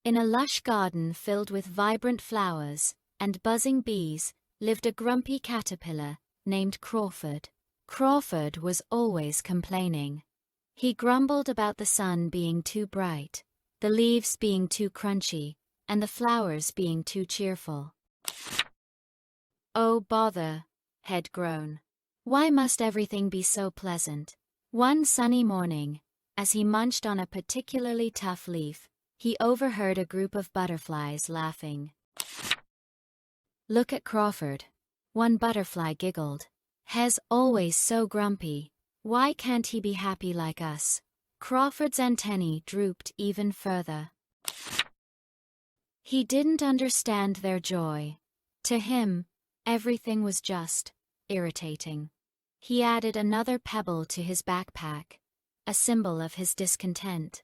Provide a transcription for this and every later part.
In a lush garden filled with vibrant flowers and buzzing bees lived a grumpy caterpillar named Crawford. Crawford was always complaining. He grumbled about the sun being too bright, the leaves being too crunchy, and the flowers being too cheerful. "Oh, bother," he'd groan. "Why must everything be so pleasant?" One sunny morning, as he munched on a particularly tough leaf, he overheard a group of butterflies laughing. "Look at Crawford," one butterfly giggled. "He's always so grumpy. Why can't he be happy like us?" Crawford's antennae drooped even further. He didn't understand their joy. To him, everything was just irritating. He added another pebble to his backpack, a symbol of his discontent.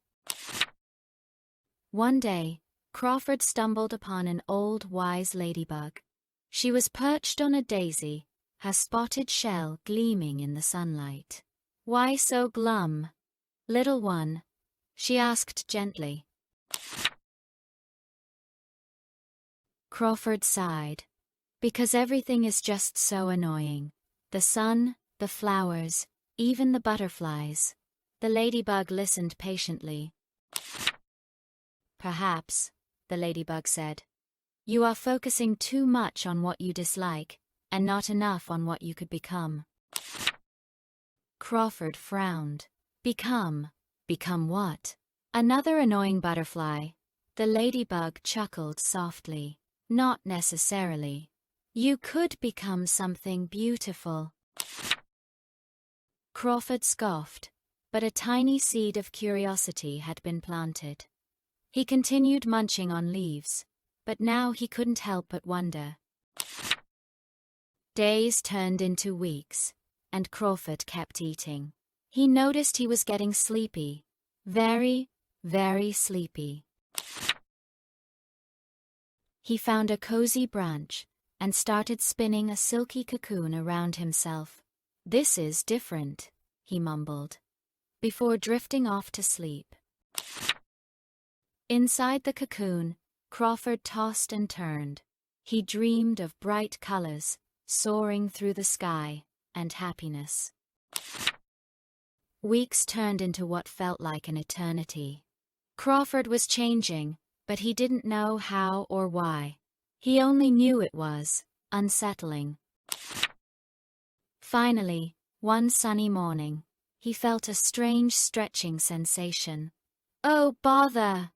One day, Crawford stumbled upon an old wise ladybug. She was perched on a daisy, her spotted shell gleaming in the sunlight. "Why so glum, little one?" she asked gently. Crawford sighed. "Because everything is just so annoying. The sun, the flowers, even the butterflies." The ladybug listened patiently. "Perhaps," the ladybug said, "you are focusing too much on what you dislike, and not enough on what you could become." Crawford frowned. Become what? Another annoying butterfly. The ladybug chuckled softly. "Not necessarily. You could become something beautiful." Crawford scoffed, but a tiny seed of curiosity had been planted. He continued munching on leaves, but now he couldn't help but wonder. Days turned into weeks, and Crawford kept eating. He noticed he was getting sleepy. Very, very sleepy. He found a cozy branch and started spinning a silky cocoon around himself. "This is different," he mumbled, before drifting off to sleep. Inside the cocoon, Crawford tossed and turned. He dreamed of bright colors, soaring through the sky, and happiness. Weeks turned into what felt like an eternity. Crawford was changing, but he didn't know how or why. He only knew it was unsettling. Finally, one sunny morning, he felt a strange stretching sensation. "Oh, bother!"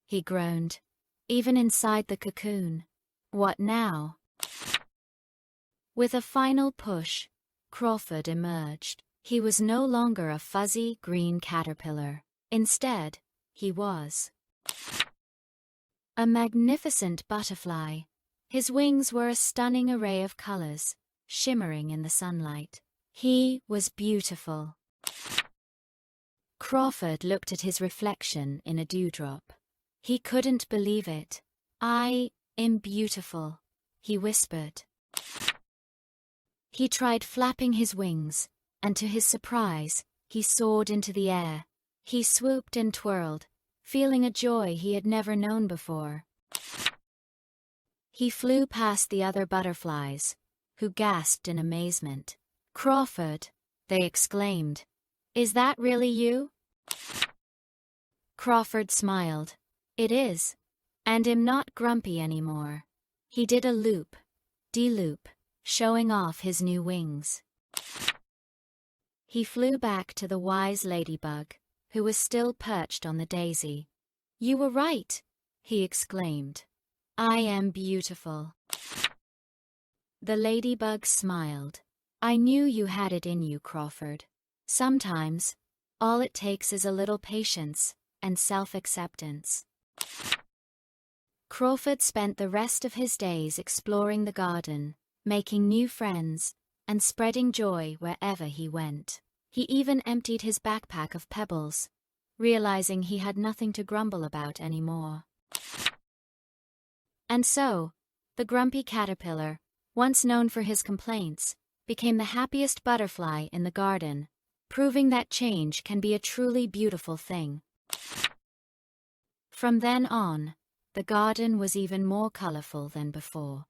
he groaned, even inside the cocoon. What now? With a final push, Crawford emerged. He was no longer a fuzzy green caterpillar. Instead, he was a magnificent butterfly. His wings were a stunning array of colors, shimmering in the sunlight. He was beautiful. Crawford looked at his reflection in a dewdrop. He couldn't believe it. "I am beautiful," he whispered. He tried flapping his wings, and to his surprise, he soared into the air. He swooped and twirled, feeling a joy he had never known before. He flew past the other butterflies, who gasped in amazement. "Crawford," they exclaimed, "is that really you?" Crawford smiled. "It is, and I'm not grumpy anymore." He did a de-loop, showing off his new wings. He flew back to the wise ladybug, who was still perched on the daisy. "You were right," he exclaimed. "I am beautiful." The ladybug smiled. "I knew you had it in you, Crawford. Sometimes, all it takes is a little patience and self-acceptance." Crawford spent the rest of his days exploring the garden, making new friends, and spreading joy wherever he went. He even emptied his backpack of pebbles, realizing he had nothing to grumble about anymore. And so, the grumpy caterpillar, once known for his complaints, became the happiest butterfly in the garden, proving that change can be a truly beautiful thing. From then on, The garden was even more colorful than before.